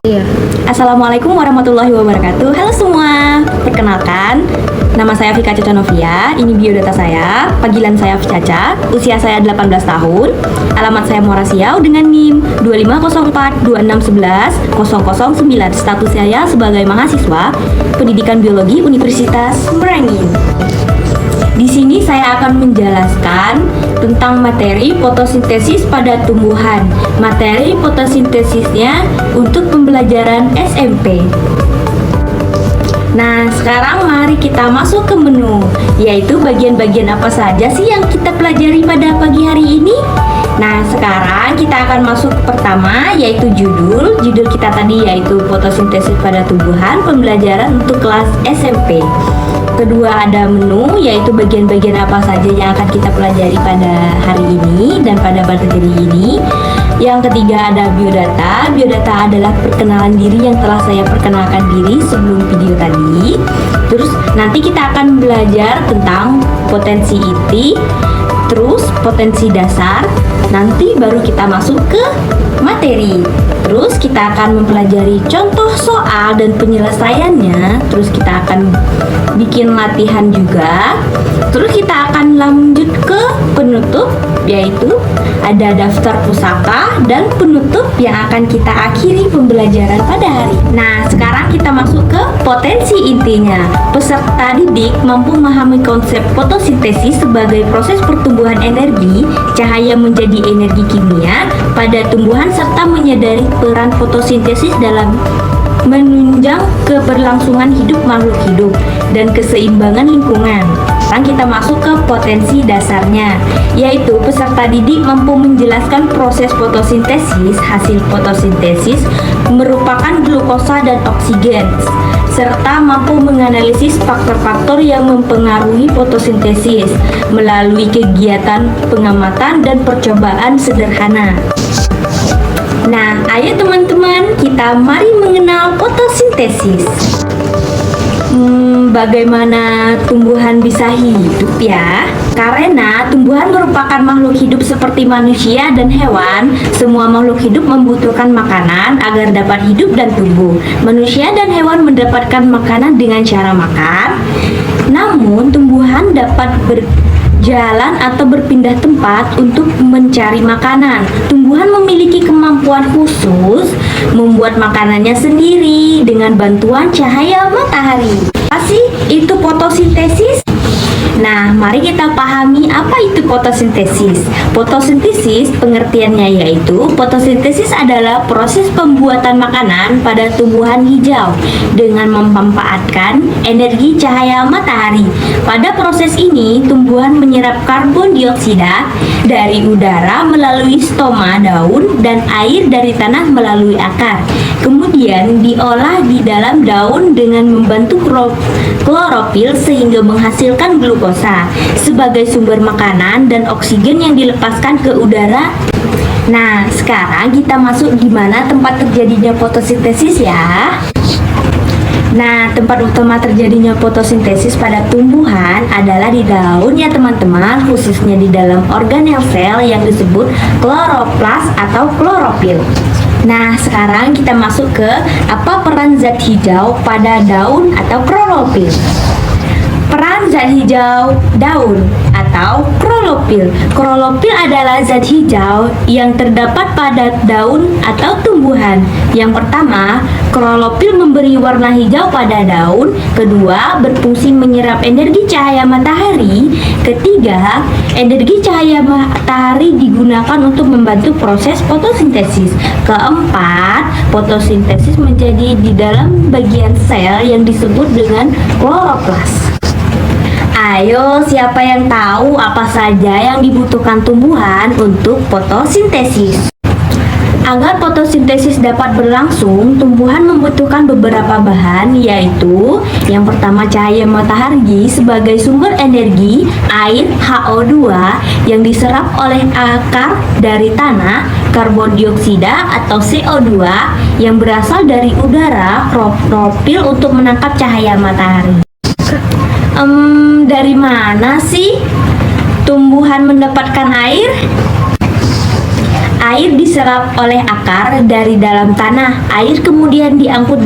Iya. Assalamualaikum warahmatullahi wabarakatuh. Halo semua, perkenalkan, nama saya Vika Caca Novia. Ini biodata saya, panggilan saya Caca. Usia saya 18 tahun. Alamat saya Muara Siau dengan NIM 250426110009. Status saya sebagai mahasiswa Pendidikan Biologi Universitas Merangin. Di sini saya akan menjelaskan tentang materi fotosintesis pada tumbuhan. Materi fotosintesisnya untuk pembelajaran SMP. Nah, sekarang mari kita masuk ke menu, yaitu bagian-bagian apa saja sih yang kita pelajari pada pagi hari ini? Nah, sekarang kita akan masuk pertama, yaitu judul. Judul kita tadi yaitu fotosintesis pada tumbuhan, pembelajaran untuk kelas SMP. Kedua ada menu, yaitu bagian-bagian apa saja yang akan kita pelajari pada hari ini dan pada materi ini. Yang ketiga ada biodata. Biodata adalah perkenalan diri yang telah saya perkenalkan diri sebelum video tadi. Terus nanti kita akan belajar tentang potensi inti, terus potensi dasar. Nanti baru kita masuk ke materi. Terus kita akan mempelajari contoh soal dan penyelesaiannya. Terus kita akan bikin latihan juga. Terus kita akan lanjut ke penutup, yaitu ada daftar pusaka dan penutup yang akan kita akhiri pembelajaran pada hari. Nah, sekarang kita masuk ke potensi intinya. Peserta didik mampu memahami konsep fotosintesis sebagai proses pertumbuhan energi cahaya menjadi energi kimia pada tumbuhan serta menyadari peran fotosintesis dalam menunjang keberlangsungan hidup makhluk hidup dan keseimbangan lingkungan. Sekarang kita masuk ke potensi dasarnya, yaitu peserta didik mampu menjelaskan proses fotosintesis. Hasil fotosintesis merupakan glukosa dan oksigen, serta mampu menganalisis faktor-faktor yang mempengaruhi fotosintesis melalui kegiatan pengamatan dan percobaan sederhana. Nah, ayo teman-teman, kita mari mengenal fotosintesis. Bagaimana tumbuhan bisa hidup ya? Karena tumbuhan merupakan makhluk hidup seperti manusia dan hewan. Semua makhluk hidup membutuhkan makanan agar dapat hidup dan tumbuh. Manusia dan hewan mendapatkan makanan dengan cara makan. Namun, tumbuhan dapat berjalan atau berpindah tempat untuk mencari makanan. Tumbuhan memiliki kemampuan khusus membuat makanannya sendiri dengan bantuan cahaya matahari. Apa sih itu fotosintesis? Nah, mari kita pahami apa itu fotosintesis. Fotosintesis pengertiannya yaitu fotosintesis adalah proses pembuatan makanan pada tumbuhan hijau dengan memanfaatkan energi cahaya matahari. Pada proses ini, tumbuhan menyerap karbon dioksida dari udara melalui stoma daun dan air dari tanah melalui akar. Kemudian diolah di dalam daun dengan membantu klorofil sehingga menghasilkan glukosa sebagai sumber makanan dan oksigen yang dilepaskan ke udara. Nah, sekarang kita masuk di mana tempat terjadinya fotosintesis ya. Nah, tempat utama terjadinya fotosintesis pada tumbuhan adalah di daun ya teman-teman, khususnya di dalam organel sel yang disebut kloroplas atau klorofil. Nah, sekarang kita masuk ke apa peran zat hijau pada daun atau klorofil. Peran zat hijau daun atau klorofil. Klorofil adalah zat hijau yang terdapat pada daun atau tumbuhan. Yang pertama, klorofil memberi warna hijau pada daun. Kedua, berfungsi menyerap energi cahaya matahari. Ketiga, energi cahaya matahari digunakan untuk membantu proses fotosintesis. Keempat, fotosintesis menjadi di dalam bagian sel yang disebut dengan kloroplas. Ayo, siapa yang tahu apa saja yang dibutuhkan tumbuhan untuk fotosintesis? Agar fotosintesis dapat berlangsung, tumbuhan membutuhkan beberapa bahan, yaitu yang pertama cahaya matahari sebagai sumber energi, air HO2 yang diserap oleh akar dari tanah, karbon dioksida atau CO2 yang berasal dari udara, klorofil untuk menangkap cahaya matahari. Dari mana sih tumbuhan mendapatkan air? Air diserap oleh akar dari dalam tanah. Air kemudian diangkut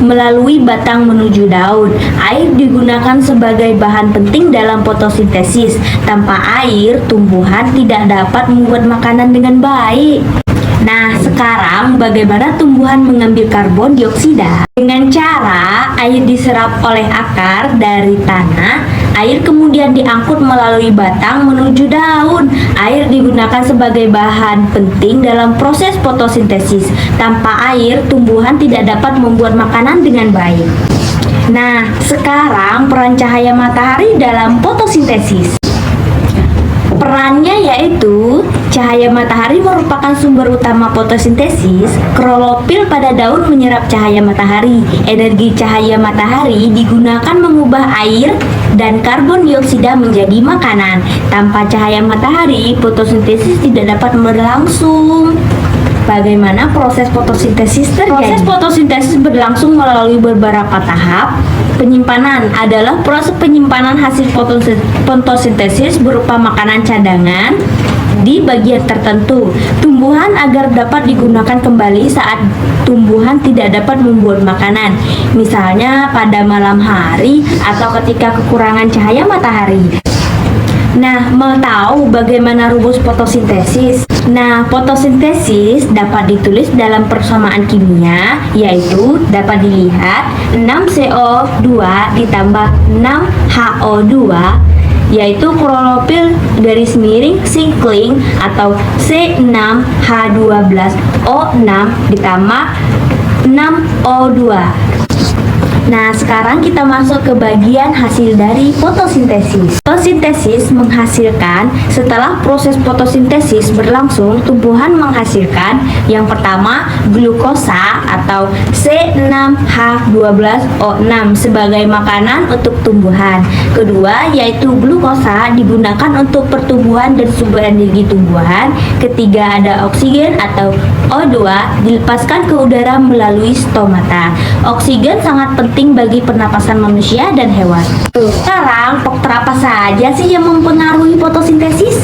melalui batang menuju daun. Air digunakan sebagai bahan penting dalam fotosintesis. Tanpa air, tumbuhan tidak dapat membuat makanan dengan baik. Nah, sekarang bagaimana tumbuhan mengambil karbon dioksida? Dengan cara air diserap oleh akar dari tanah. Air kemudian diangkut melalui batang menuju daun. Air digunakan sebagai bahan penting dalam proses fotosintesis. Tanpa air, tumbuhan tidak dapat membuat makanan dengan baik. Nah, sekarang peran cahaya matahari dalam fotosintesis. Perannya yaitu cahaya matahari merupakan sumber utama fotosintesis. Klorofil pada daun menyerap cahaya matahari. Energi cahaya matahari digunakan mengubah air dan karbon dioksida menjadi makanan. Tanpa cahaya matahari, fotosintesis tidak dapat berlangsung. Bagaimana proses fotosintesis terjadi? Proses fotosintesis berlangsung melalui beberapa tahap. Penyimpanan adalah proses penyimpanan hasil fotosintesis berupa makanan cadangan di bagian tertentu tumbuhan agar dapat digunakan kembali saat tumbuhan tidak dapat membuat makanan, misalnya pada malam hari atau ketika kekurangan cahaya matahari. Nah, mau tahu bagaimana rumus fotosintesis? Nah, fotosintesis dapat ditulis dalam persamaan kimia, yaitu dapat dilihat 6CO2 ditambah 6HO2, yaitu klorofil garis miring sinkling atau C6H12O6 ditambah 6O2. Nah, sekarang kita masuk ke bagian hasil dari fotosintesis. Fotosintesis menghasilkan, setelah proses fotosintesis berlangsung, tumbuhan menghasilkan yang pertama glukosa atau C6H12O6 sebagai makanan untuk tumbuhan. Kedua, yaitu glukosa digunakan untuk pertumbuhan dan sumber energi tumbuhan. Ketiga, ada oksigen atau O2 dilepaskan ke udara melalui stomata. Oksigen sangat penting bagi pernapasan manusia dan hewan. Sekarang, faktor apa saja sih yang mempengaruhi fotosintesis?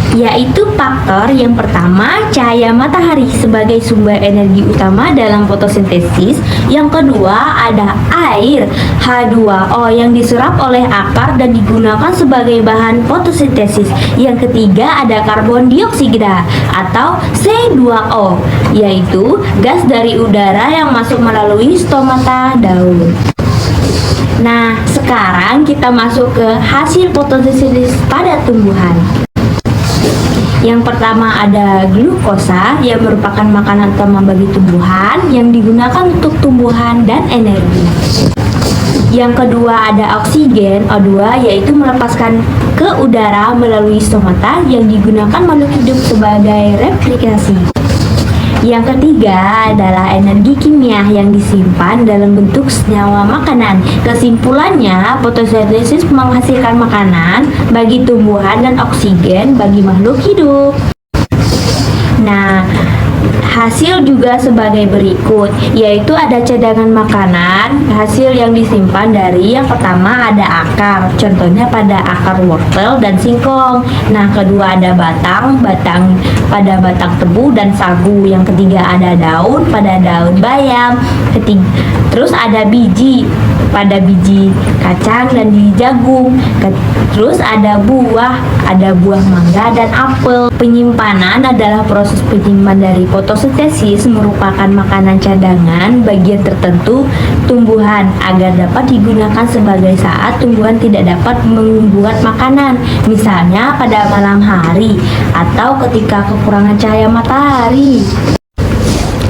Yaitu faktor yang pertama, cahaya matahari sebagai sumber energi utama dalam fotosintesis. Yang kedua, ada air H2O yang diserap oleh akar dan digunakan sebagai bahan fotosintesis. Yang ketiga, ada karbon dioksida atau C2O, yaitu gas dari udara yang masuk melalui stomata daun. Nah, sekarang kita masuk ke hasil fotosintesis pada tumbuhan. Yang pertama ada glukosa yang merupakan makanan utama bagi tumbuhan yang digunakan untuk tumbuhan dan energi. Yang kedua ada oksigen O2 yaitu melepaskan ke udara melalui stomata yang digunakan makhluk hidup sebagai replikasi. Yang ketiga adalah energi kimia yang disimpan dalam bentuk senyawa makanan. Kesimpulannya, fotosintesis menghasilkan makanan bagi tumbuhan dan oksigen bagi makhluk hidup. Nah, hasil juga sebagai berikut, yaitu ada cadangan makanan, hasil yang disimpan dari yang pertama ada akar, contohnya pada akar wortel dan singkong. Nah, kedua ada batang pada batang tebu dan sagu. Yang ketiga ada daun pada daun bayam. Terus ada biji pada biji kacang dan biji jagung. Terus ada buah mangga dan apel. Penyimpanan adalah proses penyimpan dari fotosintesis merupakan makanan cadangan bagian tertentu tumbuhan agar dapat digunakan sebagai saat tumbuhan tidak dapat membuat makanan, misalnya pada malam hari atau ketika kekurangan cahaya matahari.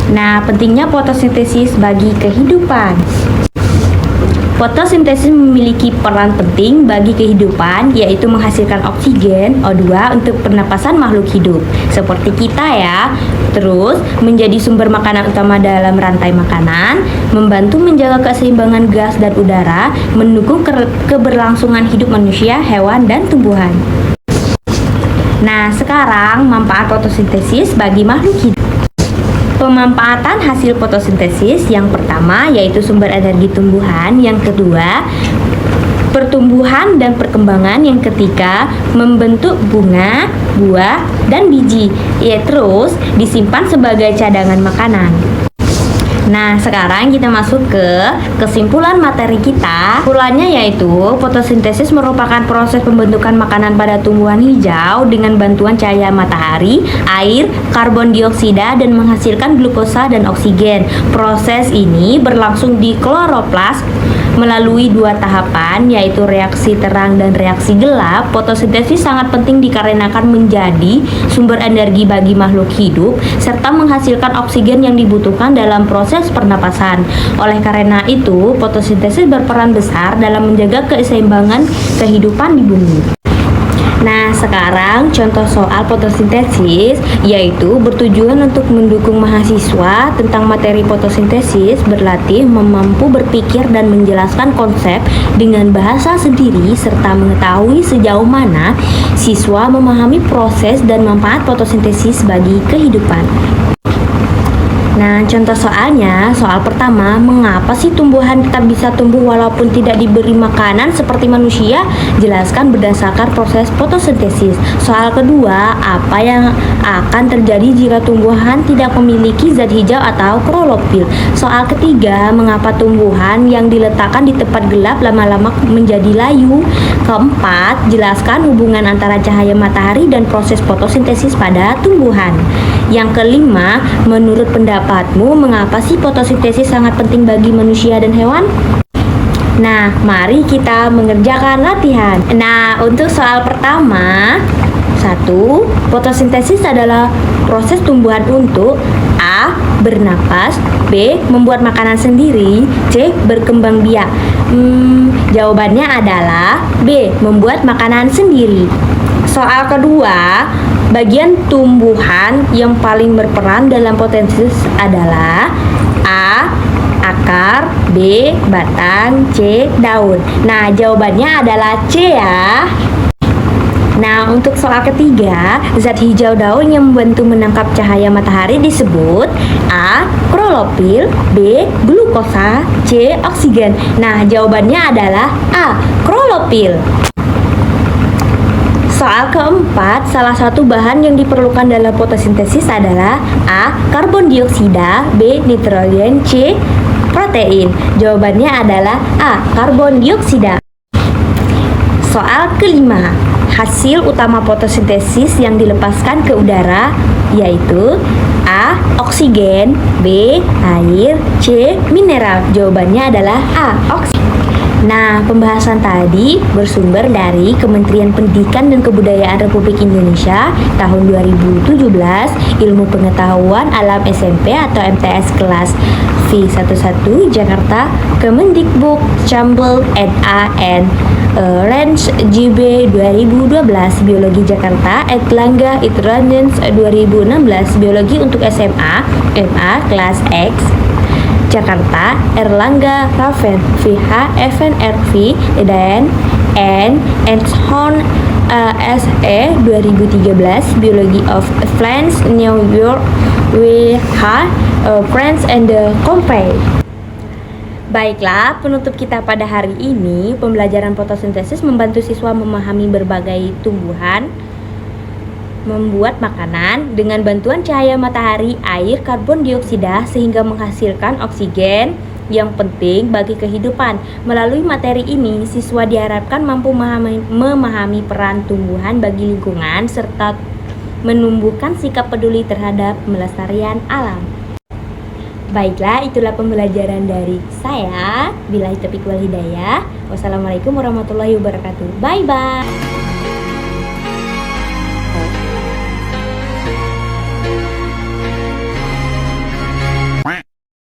Nah, pentingnya fotosintesis bagi kehidupan. Fotosintesis memiliki peran penting bagi kehidupan, yaitu menghasilkan oksigen O2 untuk pernapasan makhluk hidup seperti kita ya. Terus menjadi sumber makanan utama dalam rantai makanan, membantu menjaga keseimbangan gas dan udara, mendukung keberlangsungan hidup manusia, hewan dan tumbuhan. Nah, sekarang manfaat fotosintesis bagi makhluk hidup. Pemanfaatan hasil fotosintesis yang pertama yaitu sumber energi tumbuhan, yang kedua pertumbuhan dan perkembangan yang ketiga membentuk bunga, buah, dan biji. Ya, terus disimpan sebagai cadangan makanan. Nah, sekarang kita masuk ke kesimpulan materi kita. Kesimpulannya yaitu fotosintesis merupakan proses pembentukan makanan pada tumbuhan hijau dengan bantuan cahaya matahari, air, karbon dioksida, dan menghasilkan glukosa dan oksigen. Proses ini berlangsung di kloroplas melalui dua tahapan, yaitu reaksi terang dan reaksi gelap. Fotosintesis sangat penting dikarenakan menjadi sumber energi bagi makhluk hidup serta menghasilkan oksigen yang dibutuhkan dalam proses pernapasan. Oleh karena itu, fotosintesis berperan besar dalam menjaga keseimbangan kehidupan di bumi. Nah, sekarang contoh soal fotosintesis yaitu bertujuan untuk mendukung mahasiswa tentang materi fotosintesis, berlatih mampu berpikir dan menjelaskan konsep dengan bahasa sendiri serta mengetahui sejauh mana siswa memahami proses dan manfaat fotosintesis bagi kehidupan. Nah, contoh soalnya, soal pertama, mengapa sih tumbuhan tetap bisa tumbuh walaupun tidak diberi makanan seperti manusia? Jelaskan berdasarkan proses fotosintesis. Soal kedua, apa yang akan terjadi jika tumbuhan tidak memiliki zat hijau atau klorofil? Soal ketiga, mengapa tumbuhan yang diletakkan di tempat gelap lama-lama menjadi layu? Keempat, jelaskan hubungan antara cahaya matahari dan proses fotosintesis pada tumbuhan. Yang kelima, menurut pendapatmu, mengapa sih fotosintesis sangat penting bagi manusia dan hewan? Nah, mari kita mengerjakan latihan. Nah, untuk soal pertama, 1. Fotosintesis adalah proses tumbuhan untuk A. Bernapas, B. Membuat makanan sendiri, C. Berkembang biak. Jawabannya adalah B. Membuat makanan sendiri. Soal kedua, bagian tumbuhan yang paling berperan dalam fotosintesis adalah A. Akar, B. Batang, C. Daun. Nah, jawabannya adalah C ya. Nah, untuk soal ketiga, zat hijau daun yang membantu menangkap cahaya matahari disebut A. Klorofil, B. Glukosa, C. Oksigen. Nah, jawabannya adalah A. Klorofil. Soal keempat, salah satu bahan yang diperlukan dalam fotosintesis adalah A. Karbon dioksida, B. Nitrogen, C. Protein. Jawabannya adalah A. Karbon dioksida. Soal kelima, hasil utama fotosintesis yang dilepaskan ke udara yaitu A. Oksigen, B. Air, C. Mineral. Jawabannya adalah A. Oksigen. Nah, pembahasan tadi bersumber dari Kementerian Pendidikan dan Kebudayaan Republik Indonesia tahun 2017, Ilmu Pengetahuan Alam SMP atau MTS kelas V11 Jakarta, Kemendikbud Cambel NA Range GB 2012, Biologi Jakarta, Erlangga Itradens 2016, Biologi untuk SMA, MA kelas X Jakarta, Erlangga Raven VH FNRV dan Enshorn SE 2013, Biology of Plants, New York WH Friends and Company. Baiklah, penutup kita pada hari ini, pembelajaran fotosintesis membantu siswa memahami berbagai tumbuhan, membuat makanan dengan bantuan cahaya matahari, air, karbon dioksida sehingga menghasilkan oksigen yang penting bagi kehidupan. Melalui materi ini, siswa diharapkan mampu memahami peran tumbuhan bagi lingkungan serta menumbuhkan sikap peduli terhadap pelestarian alam. Baiklah, itulah pembelajaran dari saya. Billahi taufiq wal hidayah. Wassalamualaikum warahmatullahi wabarakatuh. Bye bye.